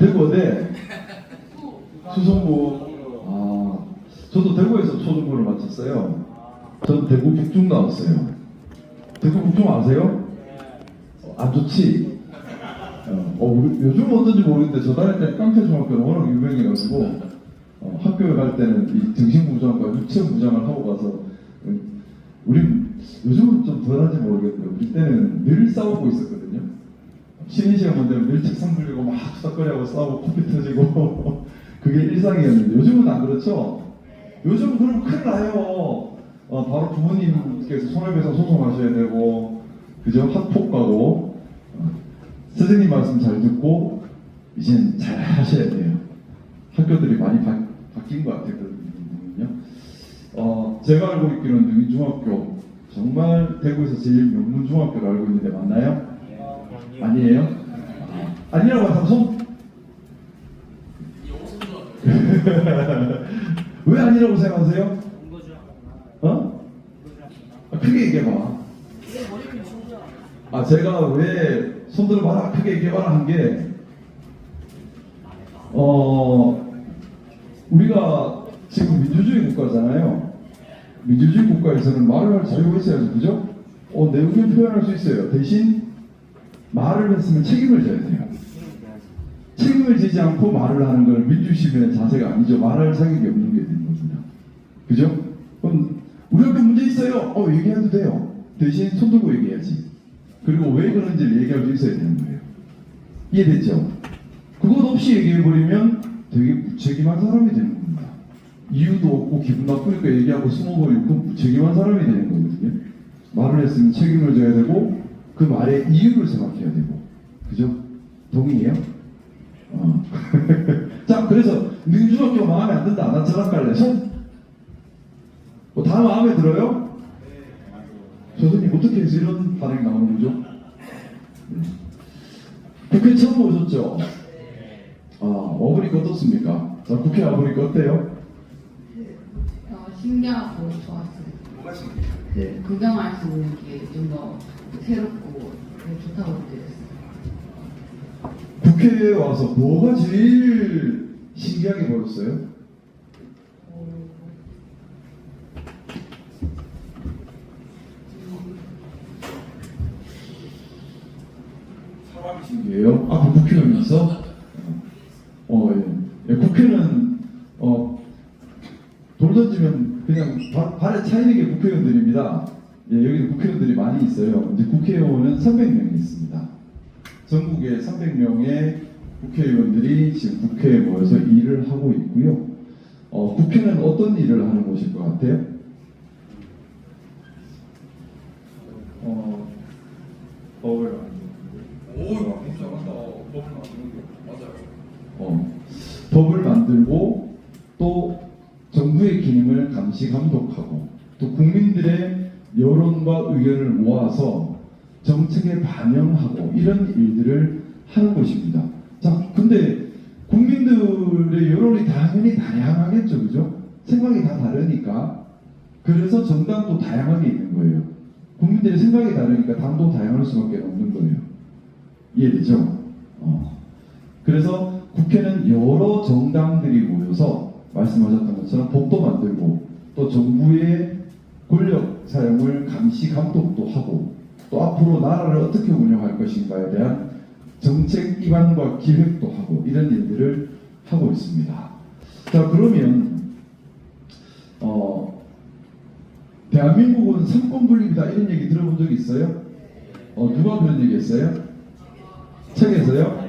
대구 어디? 수성구. 아, 저도 대구에서 초중고를 마쳤어요. 전 대구 북중 나왔어요. 대구 북중 아세요? 안 좋지? 요즘 어떤지 모르겠는데 저 다닐 때 깡패중학교는 워낙 유명해가지고 학교에 갈 때는 이 등신부장과 유치원부장을 하고 가서 우린 요즘은 좀 덜한지 모르겠는데 우리 때는 늘 싸우고 있었거든요. 쉬는 시간만 되면 늘 책상 불리고 막 수다거리하고 싸우고 코피 터지고 그게 일상이었는데 요즘은 안 그렇죠? 요즘은 그러면 큰일 나요. 바로 부모님께서 손해배상 소송하셔야 되고 그죠? 학폭 가고 선생님 말씀 잘 듣고 이젠 잘 하셔야 돼요. 학교들이 많이 바뀐 것 같거든요. 제가 알고 있기로는 능인중학교 정말 대구에서 제일 명문 중학교로 알고 있는데 맞나요? 아니에요? 아니라고 하면 손? 왜 아니라고 생각하세요? 크게 얘기해봐. 제가 왜 손들어봐라 크게 얘기해봐라 한 게 우리가 지금 민주주의 국가잖아요. 민주주의 국가에서는 말을 할 자유가 있어야죠. 그죠? 내 의견 표현할 수 있어요. 대신 말을 했으면 책임을 져야 돼요. 책임을 지지 않고 말을 하는 건 민주시민의 자세가 아니죠. 말할 자격이 없는 게 되는 겁니다. 그죠? 그럼 우리 학교 문제 있어요. 얘기해도 돼요. 대신 손 들고 얘기해야지. 그리고 왜 그런지를 얘기할 수 있어야 되는 거예요. 이해됐죠? 그것 없이 얘기해버리면 되게 무책임한 사람이 되는 겁니다. 이유도 없고 기분 나쁘니까 얘기하고 숨어버리고 무책임한 사람이 되는 거거든요. 말을 했으면 책임을 져야 되고 그 말의 이유를 생각해야 되고 그죠? 동의해요? 자, 그래서 능중학교 마음에 안 든다. 난 전학 갈래. 손? 다 마음에 들어요? 교수님 어떻게 해서 이런 반응이 나오는 거죠? 국회 처음 오셨죠? 와보니까 어떻습니까? 자, 국회 와보니까 어때요? 신기하고 좋았어요. 뭐가 신기해요? 네, 구경할 수 있는 게 좀 더 새롭고 좋다고 느꼈어요. 국회에 와서 뭐가 제일 신기하게 보였어요? 사람이 신기해요? 국회의원 있어? 예. 국회는 돌 던지면 그냥 발에 차이는 게 국회의원들입니다. 여기는 국회의원들이 많이 있어요. 이제 국회의원은 300명이 있습니다. 전국에 300명의 국회의원들이 지금 국회에 모여서 일을 하고 있고요. 국회는 어떤 일을 하는 곳일 것 같아요? 법을 너무 잘한다. 법을 만드는 게 맞아요. 법을 만들고 또 정부의 기능을 감시 감독하고 또 국민들의 여론과 의견을 모아서 정책에 반영하고 이런 일들을 하는 것입니다. 자, 근데 국민들의 여론이 당연히 다양하겠죠, 그죠? 생각이 다 다르니까. 그래서 정당도 다양하게 있는 거예요. 국민들의 생각이 다르니까 당도 다양할 수밖에 없는 거예요. 이해되죠? 그래서 국회는 여러 정당들이 모여서 말씀하셨던 것처럼 법도 만들고 또 정부의 권력 사용을 감시 감독도 하고 또 앞으로 나라를 어떻게 운영할 것인가에 대한 정책 입안과 기획도 하고 이런 일들을 하고 있습니다. 자, 그러면 대한민국은 삼권 분립이다 이런 얘기 들어본 적 있어요? 누가 그런 얘기 했어요? 책에서요?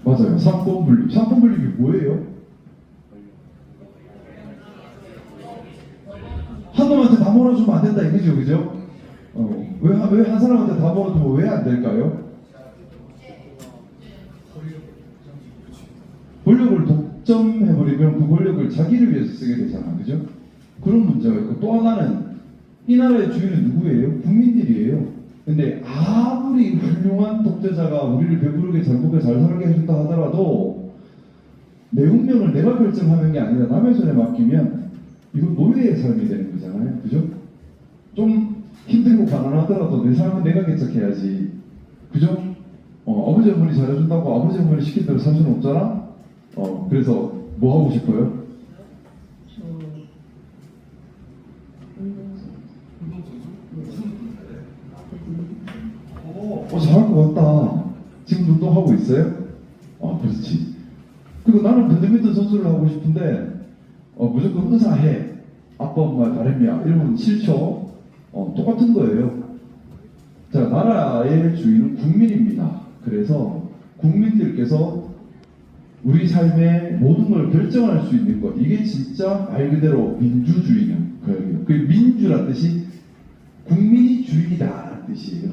맞아요. 삼권 분립. 삼권 분립이 뭐예요? 한 놈한테 다 몰아주면 안 된다 이거죠, 그죠? 왜 한 사람한테 다 몰아주면 왜 안 될까요? 권력을 독점해버리면 그 권력을 자기를 위해서 쓰게 되잖아, 그죠? 그런 문제가 있고 또 하나는 이 나라의 주인은 누구예요? 국민들이에요. 근데 아무리 훌륭한 독재자가 우리를 배부르게 잘 먹게 잘 살게 해준다 하더라도 내 운명을 내가 결정하는 게 아니라 남의 손에 맡기면 이건 노예의 삶이 되는 거잖아요. 그죠? 좀 힘들고 가난하더라도 내 삶은 내가 개척해야지. 그죠? 아버지 어머니 잘해준다고 아버지 어머니 시킨 대로 살 수는 없잖아. 그래서 뭐 하고 싶어요? 저 운동선수. 운동선수? 무슨 운동 잘해? 잘할 것 같다. 지금 운동하고 있어요? 그렇지. 그리고 나는 배드민턴 선수를 하고 싶은데 무조건 의사해. 아빠 엄마 바람이야. 이러면 싫죠? 똑같은 거예요. 자, 나라의 주인은 국민입니다. 그래서 국민들께서 우리 삶의 모든 걸 결정할 수 있는 것, 이게 진짜 말 그대로 민주주의는 거예요. 그 민주란 뜻이 국민이 주인이다라는 뜻이에요.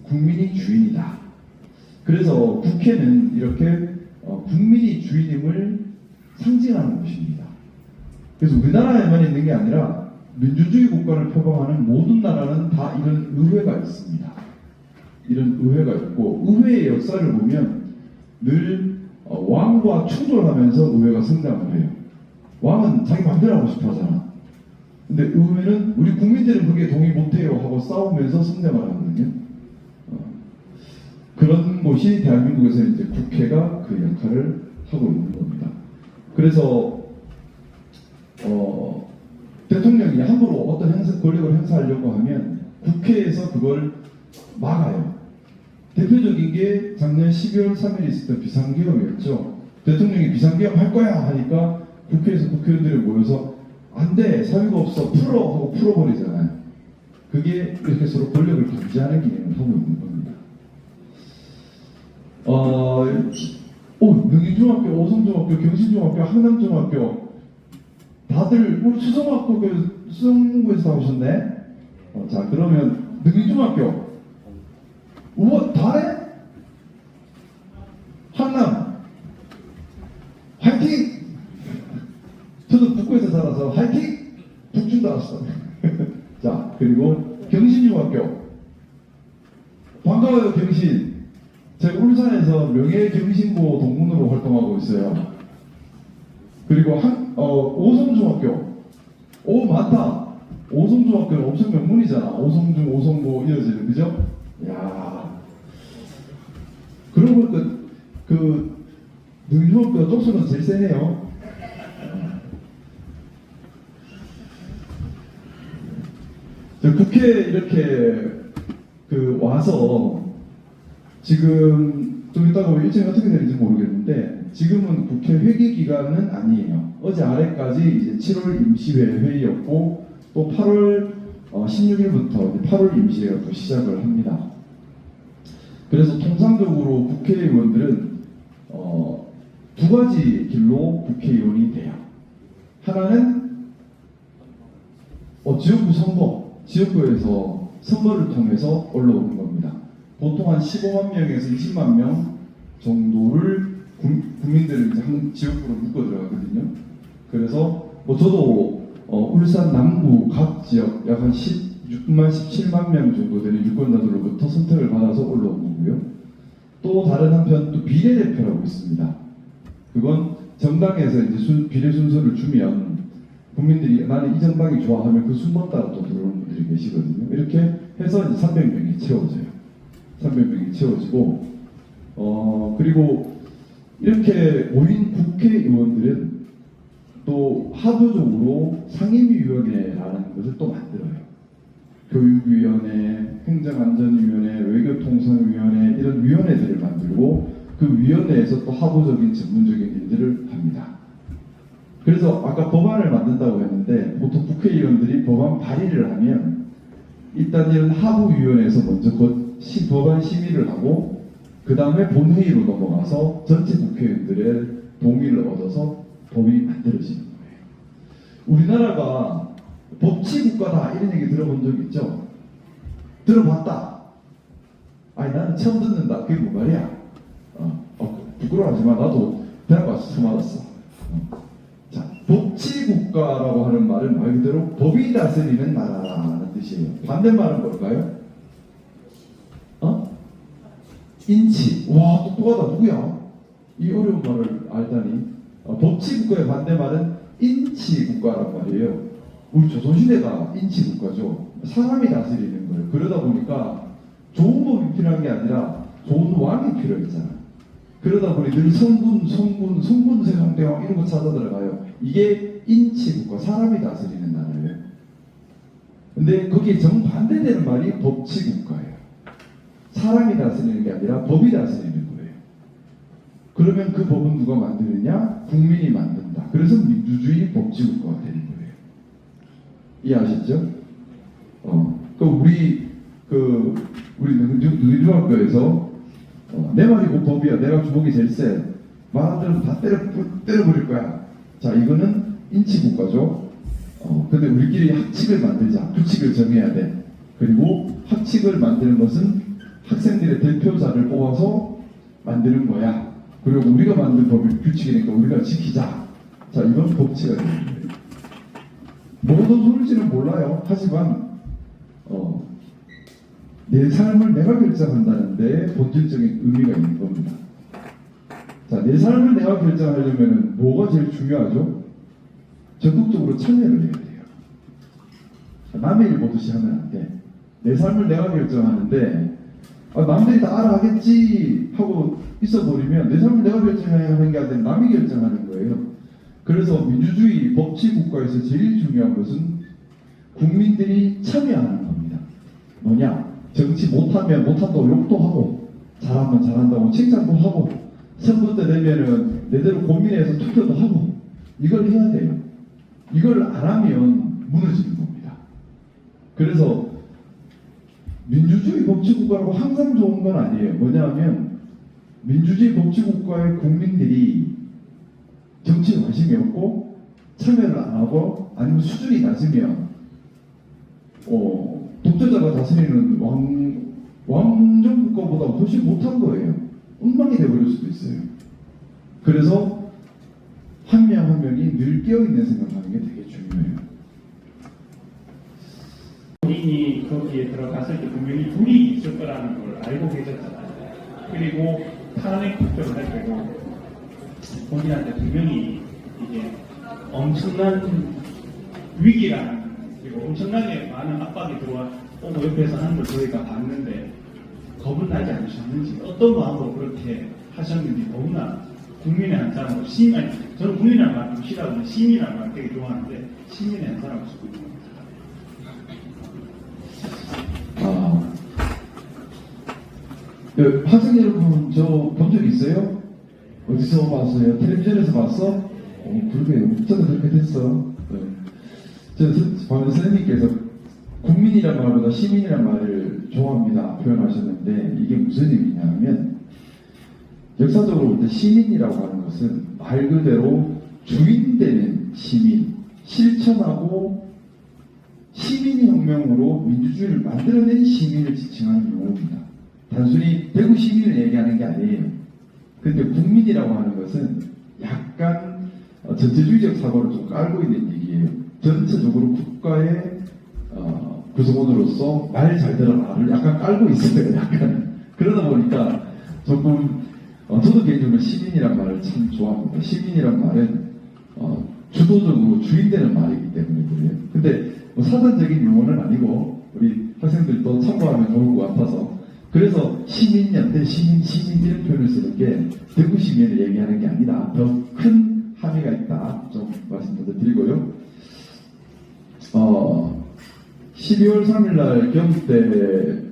국민이 주인이다. 그래서 국회는 이렇게 국민이 주인임을 상징하는 곳입니다. 그래서 우리나라에만 있는 게 아니라 민주주의 국가를 표방하는 모든 나라는 다 이런 의회가 있습니다. 이런 의회가 있고, 의회의 역사를 보면 늘 왕과 충돌하면서 의회가 성장을 해요. 왕은 자기 마음대로 하고 싶어 하잖아. 근데 의회는 우리 국민들은 그게 동의 못해요 하고 싸우면서 성장을 하거든요. 그런 곳이 대한민국에서 이제 국회가 그 역할을 하고 있는 겁니다. 그래서 대통령이 함부로 어떤 권력을 행사하려고 하면 국회에서 그걸 막아요. 대표적인 게 작년 12월 3일 있었던 비상계엄이었죠. 대통령이 비상계엄 할 거야 하니까 국회에서 국회의원들이 모여서 안 돼, 사유가 없어, 풀어 하고 풀어버리잖아요. 그게 이렇게 서로 권력을 견제하는 기능을 하고 있는 겁니다. 능인중학교, 오성중학교, 경신중학교, 항남중학교 다들 우리 수성학교 수성구에서 나오셨네. 자, 그러면 능인중학교 우와 다해? 항남 화이팅! 저도 북구에서 살아서 화이팅! 북중 나왔어. 자, 그리고 경신중학교 반가워요. 경신. 제가 울산에서 명예경신고 동문으로 활동하고 있어요. 그리고 오성중학교. 오, 많다. 오성중학교는 엄청 명문이잖아. 오성중, 오성고 이어지는, 그죠? 야, 그러고 보니까 능중학교 쪽수는 제일 세네요. 국회 이렇게 와서 지금 좀 이따가 일정이 어떻게 되는지 모르겠는데 지금은 국회 회기 기간은 아니에요. 어제 아래까지 이제 7월 임시회 회의였고 또 8월 16일부터 8월 임시회가 또 시작을 합니다. 그래서 통상적으로 국회의원들은 두 가지 길로 국회의원이 돼요. 하나는 지역구 선거, 지역구에서 선거를 통해서 올라오는 겁니다. 보통 한 15만 명에서 20만 명 정도를 국민들을 이제 한 지역구로 묶어 들어가거든요. 그래서 저도 울산 남구 각 지역 약 한 16만 17만 명 정도 되는 유권자들로부터 선택을 받아서 올라온 거고요. 또 다른 한편 또 비례대표라고 있습니다. 그건 정당에서 이제 비례 순서를 주면 국민들이 나는 이 정당이 좋아하면 그 순번 따라 또 들어오는 분들이 계시거든요. 이렇게 해서 이제 300명이 채워져요. 300명이 채워지고 그리고 이렇게 모인 국회의원들은 또 하부적으로 상임위원회라는 것을 또 만들어요. 교육위원회, 행정안전위원회, 외교통상위원회 이런 위원회들을 만들고 그 위원회에서 또 하부적인 전문적인 일들을 합니다. 그래서 아까 법안을 만든다고 했는데 보통 국회의원들이 법안 발의를 하면 일단 이런 하부위원회에서 먼저 법안 심의를 하고 그 다음에 본회의로 넘어가서 전체 국회의원들의 동의를 얻어서 법이 만들어지는 거예요. 우리나라가 법치국가다 이런 얘기 들어본 적 있죠? 들어봤다. 아니 나는 처음 듣는다. 그게 뭔 말이야? 부끄러워하지만 나도 대학 가서 처음 알았어. 자, 법치국가라고 하는 말은 말 그대로 법이 다스리는 나라라는 뜻이에요. 반대말은 뭘까요? 인치. 와, 똑똑하다. 누구야? 이 어려운 말을 알다니. 법치국가의 반대말은 인치국가란 말이에요. 우리 조선시대가 인치국가죠. 사람이 다스리는 거예요. 그러다 보니까 좋은 법이 필요한 게 아니라 좋은 왕이 필요했잖아. 그러다 보니 늘 성군 세상대왕 이런 거 찾아 들어가요. 이게 인치국가, 사람이 다스리는 나라예요. 근데 거기에 정반대되는 말이 법치국가예요. 사람이 다스리는 게 아니라 법이 다스리는 거예요. 그러면 그 법은 누가 만드느냐? 국민이 만든다. 그래서 민주주의 법치국가가 되는 거예요. 이해하셨죠? 우리 누리중학교에서 내 말이 곧 법이야. 내가 주먹이 제일 세. 말안 들으면 다 때려버릴 거야. 자, 이거는 인치국가죠. 근데 우리끼리 학칙을 만들자. 규칙을 정해야 돼. 그리고 학칙을 만드는 것은 학생들의 대표자를 뽑아서 만드는 거야. 그리고 우리가 만든 법이 규칙이니까 우리가 지키자. 자, 이건 법치가 되는 거예요. 뭐든 소릴지는 몰라요. 하지만 내 삶을 내가 결정한다는데 본질적인 의미가 있는 겁니다. 자, 내 삶을 내가 결정하려면 뭐가 제일 중요하죠? 적극적으로 참여를 해야 돼요. 남의 일 보듯이 하면 안 돼. 내 삶을 내가 결정하는데 남들이 다 알아 하겠지 하고 있어버리면 내 삶을 내가 결정해야 하는 게 아니라 남이 결정하는 거예요. 그래서 민주주의 법치국가에서 제일 중요한 것은 국민들이 참여하는 겁니다. 뭐냐? 정치 못하면 못한다고 욕도 하고 잘하면 잘한다고 칭찬도 하고 선거 때 되면은 내대로 고민해서 투표도 하고 이걸 해야 돼요. 이걸 안 하면 무너지는 겁니다. 그래서 민주주의 법치국가라고 항상 좋은 건 아니에요. 뭐냐면 민주주의 법치국가의 국민들이 정치에 관심이 없고 참여를 안 하고 아니면 수준이 낮으면 독재자가 다스리는 왕정 국가보다 훨씬 못한 거예요. 엉망이 돼버릴 수도 있어요. 그래서 한 명 한 명이 늘 깨어있는 생각하는 게 되게 중요해요. 본인이 거기에 들어갔을 때 분명히 불이 있을 거라는 걸 알고 계셨잖아요. 그리고 탄핵 투표를 할 때도 본인한테 분명히 이게 엄청난 위기라는 그리고 엄청나게 많은 압박이 들어와 오고 옆에서 하는 걸 저희가 봤는데 겁은 나지 않으셨는지 어떤 마음으로 그렇게 하셨는지 너무나 국민의 한 사람으로 저는 국민이라는 말 좀 싫어하고 시민이라는 말 되게 좋아하는데 시민의 한 사람으로 쓰고 있는 겁니다. 학생 여러분 저 본 적 있어요? 어디서 봤어요? 텔레비전에서 봤어? 그러게요. 저도 그렇게 됐어. 방금 선생님께서 국민이란 말보다 시민이란 말을 좋아합니다 표현하셨는데 이게 무슨 의미냐면 역사적으로 볼 때 시민이라고 하는 것은 말 그대로 주인되는 시민, 실천하고 시민혁명으로 민주주의를 만들어낸 시민을 지칭하는 용어입니다. 단순히 대구 시민을 얘기하는 게 아니에요. 근데 국민이라고 하는 것은 약간 전체주의적 사고를 좀 깔고 있는 얘기예요. 전체적으로 국가의 구성원으로서 말 잘 들어라를 약간 깔고 있어요. 약간 그러다 보니까 조금 저도 개인적으로 시민이란 말을 참 좋아합니다. 시민이란 말은 주도적으로 주인되는 말이기 때문에 그래요. 근데 뭐 사전적인 용어는 아니고 우리 학생들도 참고하면 좋을 것 같아서 그래서 시민연대 시민 이런 표현을 쓰는 게 대구 시민을 얘기하는 게 아니라 더 큰 함의가 있다 좀 말씀 먼저 드리고요. 12월 3일날 경기 때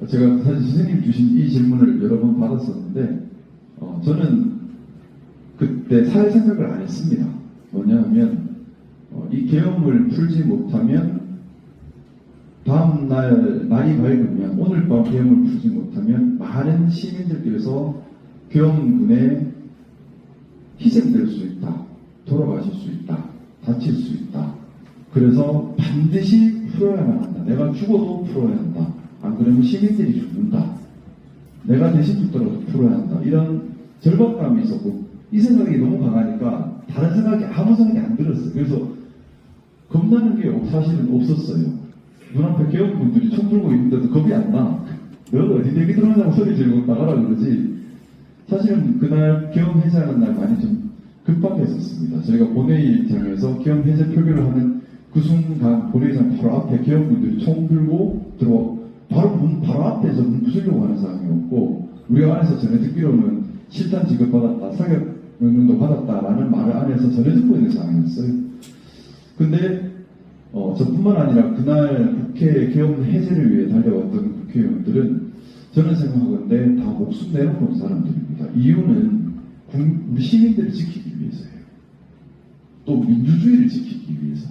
제가 사실 선생님 주신 이 질문을 여러 번 받았었는데 저는 그때 살 생각을 안 했습니다. 뭐냐면 이 계엄을 풀지 못하면 다음 날 날이 밝으면 오늘 밤 계엄을 풀지 못하면 많은 시민들께서 계엄군에 희생될 수 있다. 돌아가실 수 있다. 다칠 수 있다. 그래서 반드시 풀어야만 한다. 내가 죽어도 풀어야 한다. 안 그러면 시민들이 죽는다. 내가 대신 죽더라도 풀어야 한다. 이런 절박감이 있었고 이 생각이 너무 강하니까 다른 생각이 아무 생각이 안 들었어요. 그래서 겁나는 게 사실은 없었어요. 눈앞에 계엄군들이 총 들고 있는데도 겁이 안 나. 너가 어디 대기 들어오냐고 소리 지르고 나가라 그러지. 사실은 그날 계엄 해제하는 날 많이 좀 급박했었습니다. 저희가 본회의장에서 계엄 해제 표결을 하는 그 순간 본회의장 바로 앞에 계엄군들이 총 들고 바로 앞에서 문 부수려고 하는 상황이었고, 우리가 안에서 전해 듣기로는 실탄 지급받았다, 사격 명령도 받았다라는 말을 안에서 전해 듣고 있는 상황이었어요. 근데 저뿐만 아니라 그날 국회 계엄 해제를 위해 달려왔던 국회의원들은 저는 생각하건대 다 목숨 내놓고 온 사람들입니다. 이유는 우리 시민들을 지키기 위해서예요. 또 민주주의를 지키기 위해서.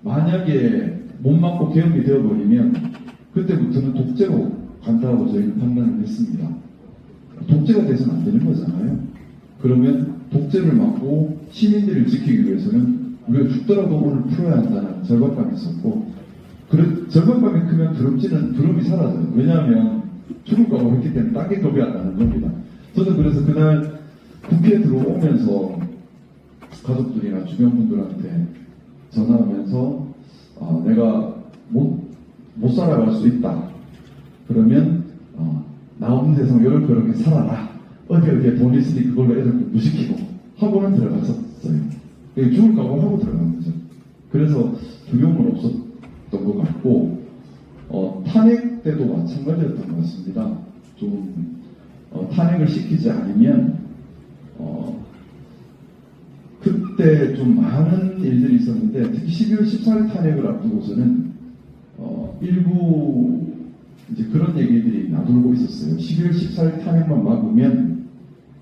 만약에 못 맞고 계엄이 되어버리면 그때부터는 독재로 간다고 저희는 판단을 했습니다. 독재가 돼서는 안 되는 거잖아요. 그러면 독재를 막고 시민들을 지키기 위해서는 우리가 죽더라도 오늘 풀어야 한다는 절박감이 있었고, 절박감이 크면 두려움이 사라져요. 왜냐하면 죽을 거라고 했기 때문에 딴 게 겁이 안 나는 겁니다. 저는 그래서 그날 국회에 들어오면서 가족들이나 주변 분들한테 전화하면서 내가 못 살아갈 수 있다. 그러면 나 없는 세상 요렇게 살아라. 어디에 돈 있으니 그걸로 애들 공부시키고 하고는 들어갔었어요. 죽을 각오하고 들어간 거죠. 그래서 두려움은 없었던 것 같고, 탄핵 때도 마찬가지였던 것 같습니다. 좀 탄핵을 시키지 않으면 그때 좀 많은 일들이 있었는데, 특히 12월 14일 탄핵을 앞두고서는 일부 이제 그런 얘기들이 나돌고 있었어요. 12월 14일 탄핵만 막으면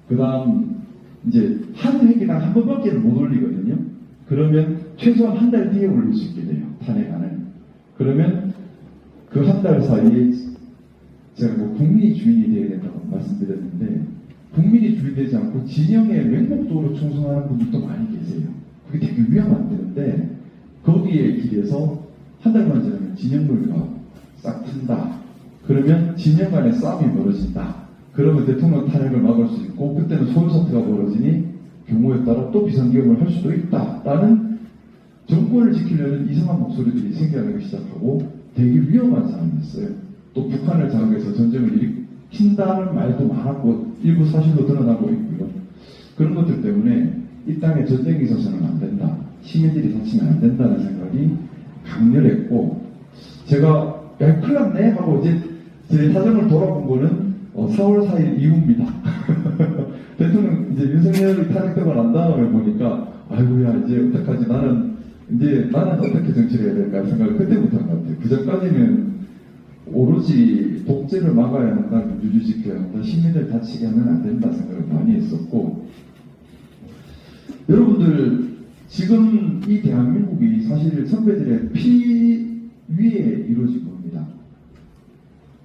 그 다음 이제 한 회기당 한 번밖에 못 올리거든요. 그러면 최소한 한 달 뒤에 올릴 수 있게 돼요. 탄핵안을. 그러면 그 한 달 사이에 제가 국민이 주인이 되어야 된다고 말씀드렸는데, 국민이 주인이 되지 않고 진영의 맹목적으로 충성하는 분들도 많이 계세요. 그게 되게 위험한 데인데, 거기에 길에서 한 달만 지나면 진영물과 싹 튼다. 그러면 진영 간의 싸움이 벌어진다. 그러면 대통령 탄핵을 막을 수 있고, 그때는 소요사태가 벌어지니 경우에 따라 또 비상계엄을 할 수도 있다. 라는 정권을 지키려는 이상한 목소리들이 생겨나기 시작하고 되게 위험한 상황이었어요. 또 북한을 장악해서 전쟁을 일으킨다는 말도 많았고 일부 사실로 드러나고 있고요. 그런 것들 때문에 이 땅에 전쟁이 있어서는 안 된다. 시민들이 다치면 안 된다는 생각이 강렬했고, 제가 야 큰일 났네 하고 이제 제 사정을 돌아본 거는 4월 4일 이후입니다. 대통령 이제 윤석열이 탄핵되고 난 다음에 보니까 아이고야 이제 어떡하지, 나는 어떻게 정치를 해야 될까 생각을 그때부터 한 것 같아요. 그 전까지는 오로지 독재를 막아야 한다, 민주주의 지켜야 한다, 시민들 다치게 하면 안 된다 생각을 많이 했었고, 여러분들 지금 이 대한민국이 사실 선배들의 피 위에 이루어진 겁니다.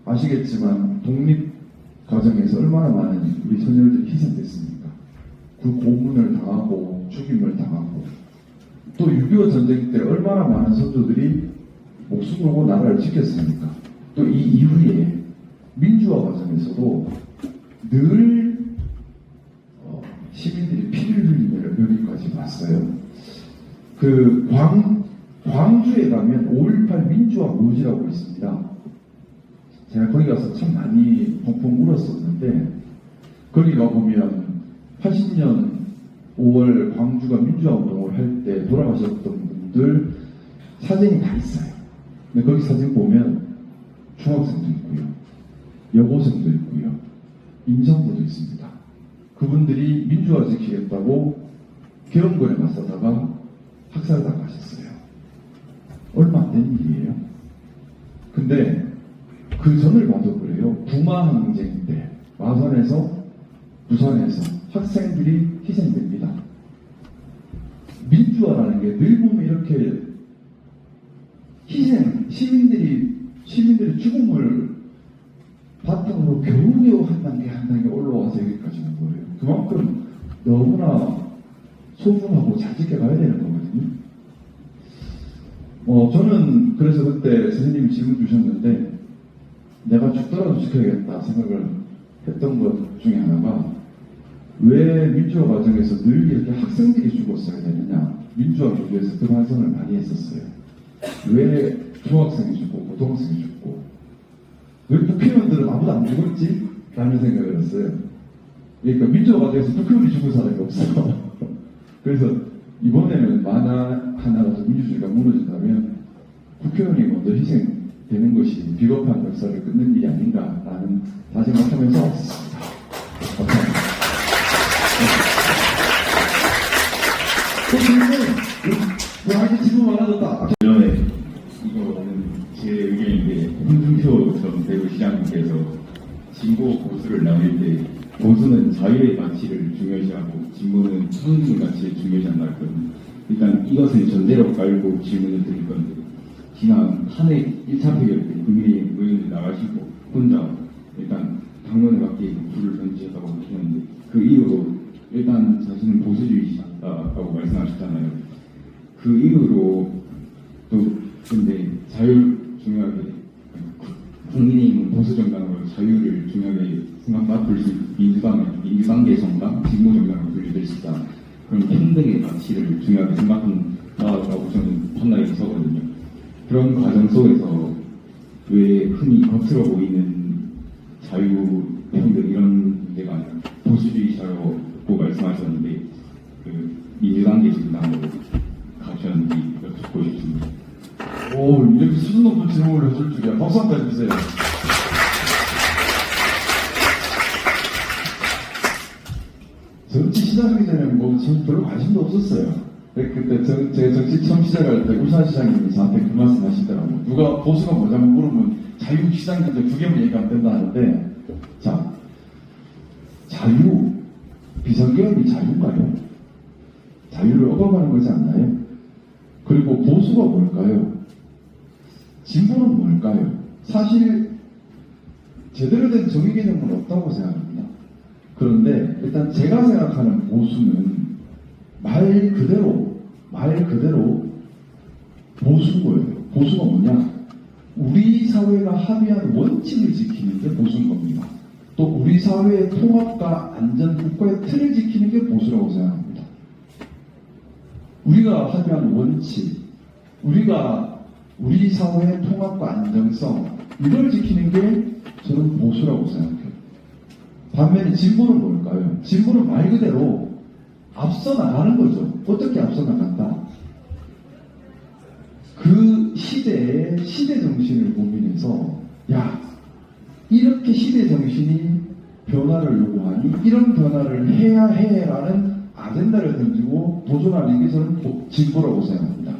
아시겠지만 독립 과정에서 얼마나 많은 우리 소녀들이 희생됐습니까? 그 고문을 당하고 죽임을 당하고, 또 6.25 전쟁 때 얼마나 많은 선조들이 목숨 걸고 나라를 지켰습니까? 또 이 이후에 민주화 과정에서도 늘 시민들이 피를 흘리며 여기까지 왔어요. 그 광주에 가면 5.18 민주화 묘지라고 있습니다. 제가 거기 가서 참 많이 펑펑 울었었는데, 거기 가보면 80년 5월 광주가 민주화 운동을 할 때 돌아가셨던 분들 사진이 다 있어요. 근데 거기 사진 보면 중학생도 있고요, 여고생도 있고요, 임산부도 있습니다. 그분들이 민주화 지키겠다고 계엄군에 맞서다가 학살당하셨어요. 얼마 안 된 일이에요. 근데 그 전을 봐도 그래요. 부마항쟁 때 마산에서 부산에서 학생들이 희생됩니다. 민주화라는 게 늘 보면 이렇게 희생, 시민들이 죽음을 바탕으로 겨우겨우 한 단계 올라와서 여기까지 온 거예요. 그만큼 너무나 소중하고 잘 지켜가야 되는 거거든요. 저는 그래서 그때 선생님이 질문 주셨는데, 내가 죽더라도 지켜야겠다 생각을 했던 것 중에 하나가, 왜 민주화 과정에서 늘 이렇게 학생들이 죽었어야 되느냐, 민주화를 위해서 그 반성을 많이 했었어요. 왜 중학생이 죽고 고등학생이 죽고 왜 국회의원들은 아무도 안 죽었지? 라는 생각을 했어요. 그러니까 민주화 과정에서 국회의원이 죽은 사람이 없어요. 그래서 이번에는 만화 하나라도 민주주의가 무너진다면 국회의원이 먼저 희생 되는 것이 비겁한 역사를 끊는 일이 아닌가라는 다짐을 하면서 왔습니다. 감사합니다. 아직 질문 많아졌다. 전에 이거는 제 의견인데 홍준표 전 대구시장님께서 진보 보수를 나눌 때 보수는 자유의 가치를 중요시하고 진보는 평등의 가치를 중요시한다 했거든요. 일단 이것을 전제로 깔고 질문을 드릴 건데 지난 탄핵 1차 표결 때 국민의힘 의원들 나가시고 혼자 일단 당론에 맞게 불을 던지셨다고 하셨는데 그 이후로 일단 자신은 보수주의자라고 말씀하셨잖아요. 그 이후로 또 근데 자유 중요하게 국민의힘은 보수 정당으로 자유를 중요하게 생각하고 민주당 개성당 진보 정당으로 분류될 수 있다. 그럼 평등의 가치를 중요하게 생각한다라고 저는 판단이 서거든요. 그런 과정 속에서 왜 흔히 겉으로 보이는 자유 평등 이런 문제가 아니라 보수주의자라고 말씀하셨는데 그 민주당 개성당으로 가셨는지 여쭙고 싶습니다. 오, 이렇게 수준 높은 질문을 해줄 줄이야. 박수 한번 해주세요. 정치 시작하기 전에 뭐 별로 관심도 없었어요. 그때 제가 정치 처음 시작할 때 울산시장님이 저한테 그 말씀 하시더라고요. 누가 보수가 뭐냐고 물으면 자유시장 이제 두 개만 얘기하면 된다 하는데, 자, 자유, 비상계엄이 자유인가요? 자유를 얻어가는 거지 않나요? 그리고 보수가 뭘까요? 진보는 뭘까요? 사실 제대로 된 정의 개념은 없다고 생각합니다. 그런데 일단 제가 생각하는 보수는 말 그대로 보수인 거예요. 보수가 뭐냐? 우리 사회가 합의한 원칙을 지키는 게 보수인 겁니다. 또 우리 사회의 통합과 안전, 국가의 틀을 지키는 게 보수라고 생각합니다. 우리가 합의한 원칙, 우리 사회의 통합과 안정성, 이걸 지키는 게 저는 보수라고 생각해요. 반면에 진보는 뭘까요? 진보는 말 그대로 앞서 나가는 거죠. 어떻게 앞서 나간다? 그 시대의 시대 정신을 고민해서, 야, 이렇게 시대 정신이 변화를 요구하니 이런 변화를 해야 해라는 아젠다를 던지고 도전하는 게 저는 진보라고 생각합니다.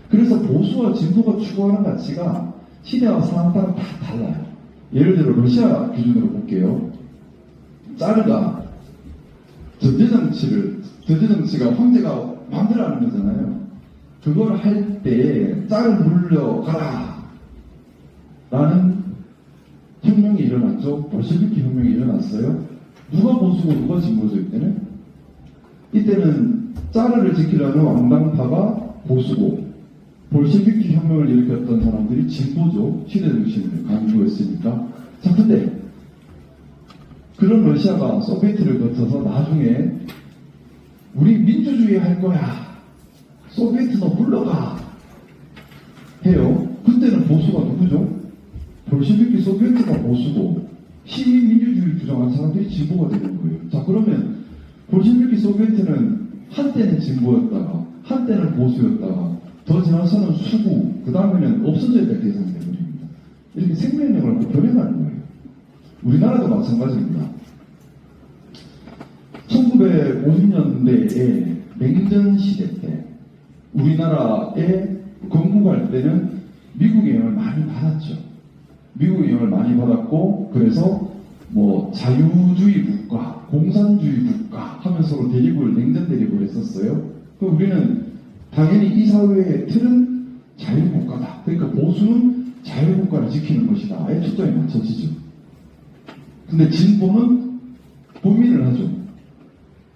그래서 보수와 진보가 추구하는 가치가 시대와 상황 따라 다 달라요. 예를 들어 러시아 기준으로 볼게요. 짜르가 전제정치가 황제가 마음대로 하는 거잖아요. 그걸 할 때 짜르 물려가라 라는 혁명이 일어났죠. 볼셰비키 혁명이 일어났어요. 누가 보수고 누가 진보죠? 이때는 짜르를 지키려는 왕당파가 보수고 볼셰비키 혁명을 일으켰던 사람들이 진보죠. 시대정신을 강조했으니까. 자, 근데 그런 러시아가 소비에트를 거쳐서 나중에 우리 민주주의 할 거야. 소비에트 너 물러가. 해요. 그때는 보수가 누구죠? 볼셰비키 소비에트가 보수고 시민민주주의 주장한 사람들이 진보가 되는 거예요. 자, 그러면 볼셰비키 소비에트는 한때는 진보였다가 한때는 보수였다가 더 지나서는 수구, 그 다음에는 없어져야 될 대상이 되버립니다. 이렇게 생명력을 변해가는 거예요. 우리나라도 마찬가지입니다. 1950년대에 냉전 시대 때 우리나라에 건국할 때는 미국의 영향을 많이 받았죠. 미국의 영향을 많이 받았고, 그래서 뭐 자유주의 국가, 공산주의 국가 하면서 대립을, 냉전 대립을 했었어요. 그 우리는 당연히 이 사회의 틀은 자유국가다. 그러니까 보수는 자유국가를 지키는 것이다에 초점이 맞춰지죠. 근데 진보는 고민을 하죠.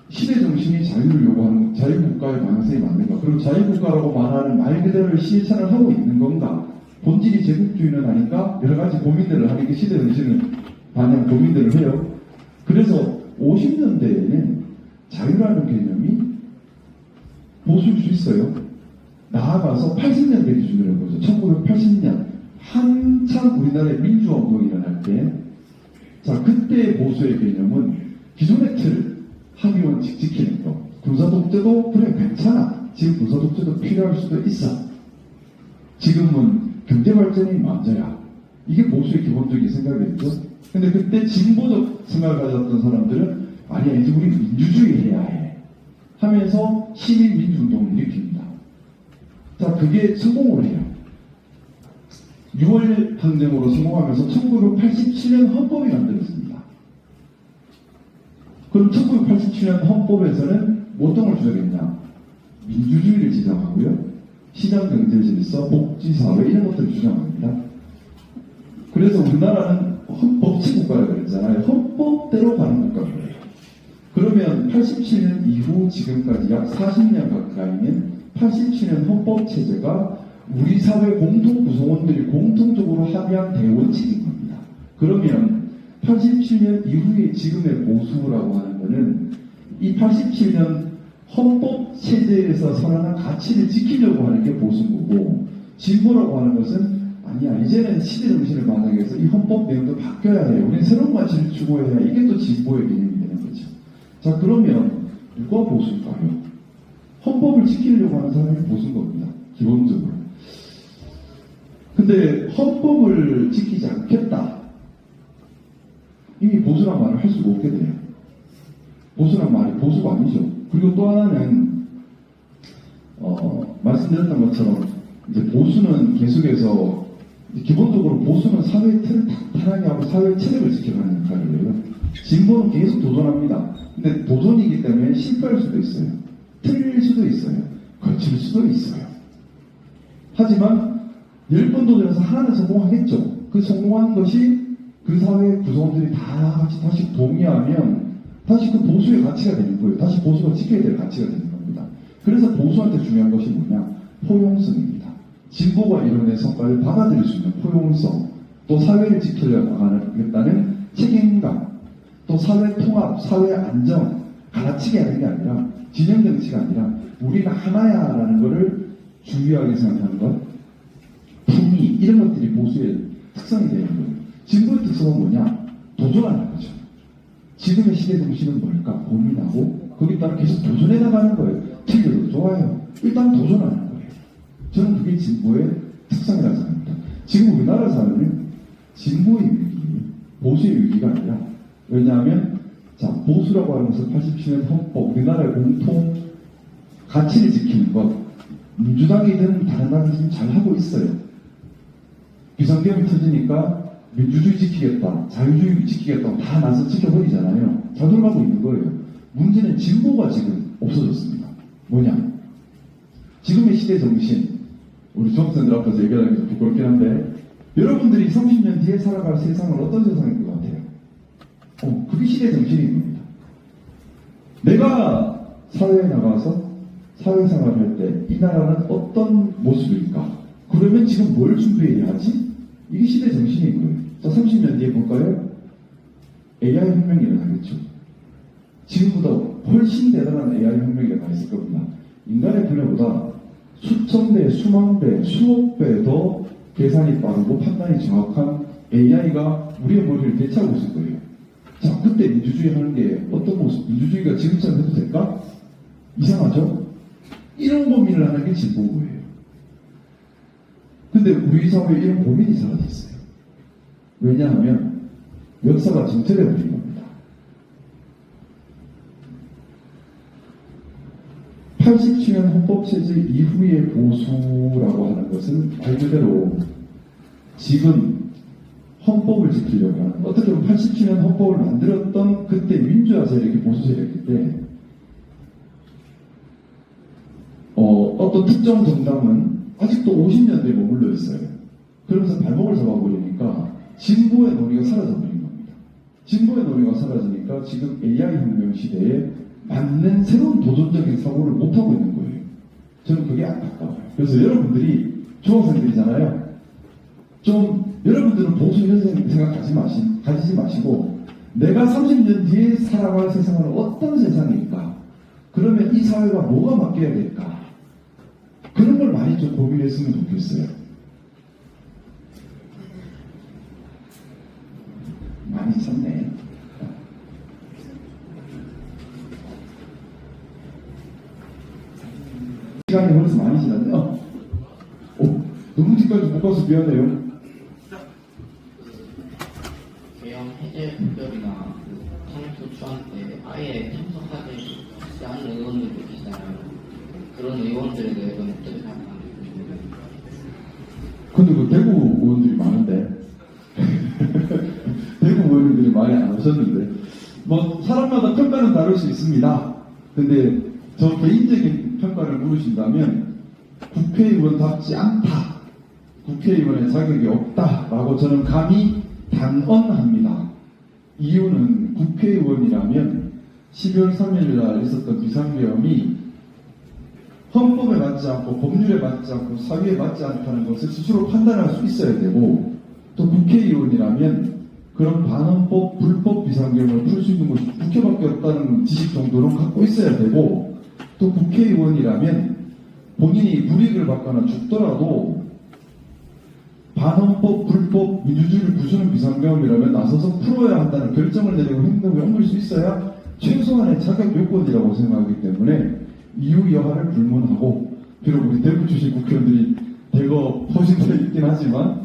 시대 정신이 자유를 요구하는 자유국가의 방향성이 맞는가? 그리고 자유국가라고 말하는 말 그대로 실천을 하고 있는 건가? 본질이 제국주의는 아닌가? 여러 가지 고민들을 하는 게 시대 정신을 반영 고민들을 해요. 그래서 50년대에는 자유라는 개념이 보수일 수 있어요. 나아가서 80년대 기준으로 해보죠. 1980년 한참 우리나라의 민주화 운동이 일어날 때, 자, 그때 보수의 개념은 기존의 틀, 합의 원칙 지키는 거. 군사독재도 그래 괜찮아. 지금 군사독재도 필요할 수도 있어. 지금은 경제 발전이 먼저야. 이게 보수의 기본적인 생각이었죠. 근데 그때 진보적 생각을 가졌던 사람들은 아니야, 이제 우리 민주주의 해야 해 하면서 시민 민주운동을 일으킵니다. 자, 그게 성공을 해요. 6월 항쟁으로 성공하면서 1987년 헌법이 만들어집니다. 그럼 1987년 헌법에서는 어떤 걸 주장했냐? 민주주의를 지향하고요. 시장경제 질서, 복지사회 이런 것들을 주장합니다. 그래서 우리나라는 헌법치 국가라 그랬잖아요. 헌법대로 가는 국가예요. 그러면 87년 이후 지금까지 약 40년 가까이는 87년 헌법체제가 우리 사회 공통 구성원들이 공통적으로 합의한 대원칙인 겁니다. 그러면 87년 이후에 지금의 보수라고 하는 것은 이 87년 헌법체제에서 선언한 가치를 지키려고 하는 게 보수인 거고, 진보라고 하는 것은 아니야, 이제는 시대 정신을 반영해서 이 헌법 내용도 바뀌어야 해요. 우리는 새로운 가치를 추구해야 해. 이게 또 진보의 개념이 되는 거죠. 자, 그러면 누가 보수일까요? 헌법을 지키려고 하는 사람이 보수인 겁니다. 기본적으로. 근데 헌법을 지키지 않겠다. 이미 보수란 말을 할 수가 없게 돼요. 보수란 말이 보수가 아니죠. 그리고 또 하나는 말씀드렸던 것처럼 이제 보수는 계속해서 기본적으로 보수는 사회의 틀을 탄탄하게 하고 사회의 체력을 지켜가는 역할을 해요. 진보는 계속 도전합니다. 근데 도전이기 때문에 실패할 수도 있어요. 틀릴 수도 있어요. 거칠 수도 있어요. 하지만 10번 도전해서 하나는 성공하겠죠. 그 성공한 것이 그 사회의 구성원들이 다 같이 다시 동의하면 다시 그 보수의 가치가 되는 거예요. 다시 보수가 지켜야 될 가치가 되는 겁니다. 그래서 보수한테 중요한 것이 뭐냐? 포용성입니다. 진보가 이뤄낸 성과를 받아들일 수 있는 포용성, 또 사회를 지키려고 하겠다는 책임감, 또 사회 통합, 사회 안정, 갈라치기 하는 게 아니라 진영 정치가 아니라 우리가 하나야라는 것을 중요하게 생각하는 것, 품위 이런 것들이 보수의 특성이 되는 거예요. 진보의 특성은 뭐냐? 도전하는 거죠. 지금의 시대 정신은 뭘까 고민하고 거기에 따라 계속 도전해 나가는 거예요. 틀려도 좋아요. 일단 도전하는 거예요. 저는 그게 진보의 특성이라고 생각합니다. 지금 우리나라 사회는 진보의 위기, 보수의 위기가 아니라, 왜냐하면 자, 보수라고 하는 것은 87년 헌법, 우리나라의 공통 가치를 지키는 것, 민주당이든 다른 당이든 잘하고 있어요. 비상계엄이 터지니까 민주주의 지키겠다, 자유주의 지키겠다 다 나서 지켜버리잖아요. 잘 돌아가고 있는 거예요. 문제는 진보가 지금 없어졌습니다. 뭐냐? 지금의 시대 정신, 우리 중학생들 앞에서 얘기하는 게 좀 부끄럽긴 한데, 여러분들이 30년 뒤에 살아갈 세상은 어떤 세상일 것 같아요? 그게 시대 정신인 겁니다. 내가 사회에 나가서 사회생활을 할 때 이 나라는 어떤 모습일까? 그러면 지금 뭘 준비해야 하지? 이게 시대 정신인 거예요. 자, 30년 뒤에 볼까요? AI 혁명이 일어나겠죠. 지금보다 훨씬 대단한 AI 혁명이 일어나 있을 겁니다. 인간의 분야보다 수천 배, 수만 배, 수억 배 더 계산이 빠르고 판단이 정확한 AI가 우리의 머리를 대체하고 있을 거예요. 자, 그때 민주주의 하는 게 어떤 모습? 민주주의가 지금처럼 해도 될까? 이상하죠? 이런 고민을 하는 게 진보인 거예요. 근데 우리 사회에 이런 고민이 사라졌어요. 왜냐하면 역사가 정체되어버린 겁니다. 87년 헌법체제 이후의 보수라고 하는 것은 말 그대로 지금 헌법을 지키려고 하는, 어떻게 보면 87년 헌법을 만들었던 그때 민주화 세력이 보수 세력일 때 어떤 특정 정당은 아직도 50년대에 머물러 있어요. 그러면서 발목을 잡아버리니까 진보의 논의가 사라져버린 겁니다. 진보의 논의가 사라지니까 지금 AI 혁명 시대에 맞는 새로운 도전적인 사고를 못하고 있는 거예요. 저는 그게 안타까워요. 그래서 여러분들이 중학생들이잖아요. 좀 여러분들은 보수 이런 생각 가지지 마시고 내가 30년 뒤에 살아갈 세상은 어떤 세상일까? 그러면 이 사회가 뭐가 바뀌어야 될까? 그런 걸 많이 좀 고민했으면 좋겠어요. 많이 썼네. 시간이 벌써 많이 지났네요. 너무 뒤까지 못 교과서 미안해요. 개헌 해제 표결이나 탄핵 소추안 때 아예 참석하지 않는 의원들도 계시잖아요. 그런 의원들에 대해서는 어떻게 생각하는지 궁금해요. 근데 그 대구 의원들이 많은데 대구 의원들이 많이 안 오셨는데 뭐 사람마다 평가는 다를 수 있습니다. 근데 저 개인적인 평가를 물으신다면 국회의원답지 않다, 국회의원의 자격이 없다라고 저는 감히 단언합니다. 이유는 국회의원이라면 12월 3일 날 있었던 비상계엄이 헌법에 맞지 않고 법률에 맞지 않고 사회에 맞지 않다는 것을 스스로 판단할 수 있어야 되고, 또 국회의원이라면 그런 반헌법, 불법 비상계엄을 풀 수 있는 곳이 국회밖에 없다는 지식 정도는 갖고 있어야 되고, 또 국회의원이라면 본인이 불이익을 받거나 죽더라도 반헌법, 불법, 민주주의를 부수는 비상계엄이라면 나서서 풀어야 한다는 결정을 내리고 행동을 옮길 수 있어야 최소한의 자격 요건이라고 생각하기 때문에 이유 여하를 불문하고, 비록 우리 대구 출신 국회의원들이 대거 포진되어 있긴 하지만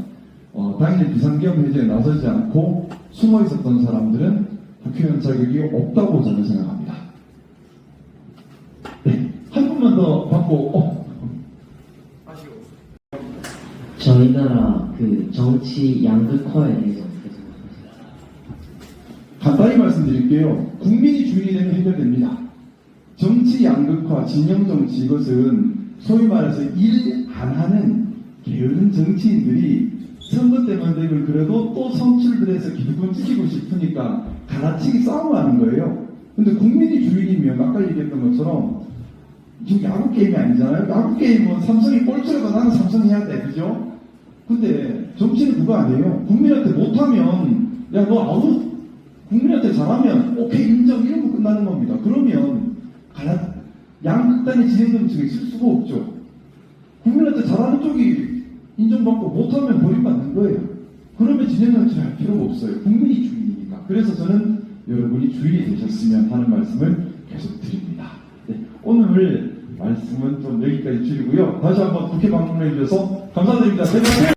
당연히 비상계엄 해제에 나서지 않고 숨어 있었던 사람들은 국회의원 자격이 없다고 저는 생각합니다. 네, 한 분만 더 받고 저희 나라 그 정치 양극화에 대해서 어떻게 생각하세요? 간단히 말씀드릴게요. 국민이 주인이 되면 해결됩니다. 정치 양극화, 진영 정치, 이것은 소위 말해서 일 안 하는 게으른 정치인들이 선거 때만 되면 그래도 또 선출들해서 기득권 찍히고 싶으니까 갈라치기 싸움하는 거예요. 근데 국민이 주인이면 아까 얘기했던 것처럼 지금 야구 게임이 아니잖아요. 야구 게임은 삼성이 꼴찌라도 나는 삼성 해야 돼, 그죠? 근데 정치는 그거 아니에요. 국민한테 못하면 야 너 아웃, 국민한테 잘하면 오케이 인정, 이런 거 끝나는 겁니다. 그러면 양극단의 진행 정치가 있을 수가 없죠. 국민한테 잘하는 쪽이 인정받고 못하면 버림받는 거예요. 그러면 진행 정치를 할 필요가 없어요. 국민이 주인이니까. 그래서 저는 여러분이 주인이 되셨으면 하는 말씀을 계속 드립니다. 네, 오늘 말씀은 좀 여기까지 줄이고요. 다시 한번 국회 방문해 주셔서 감사드립니다.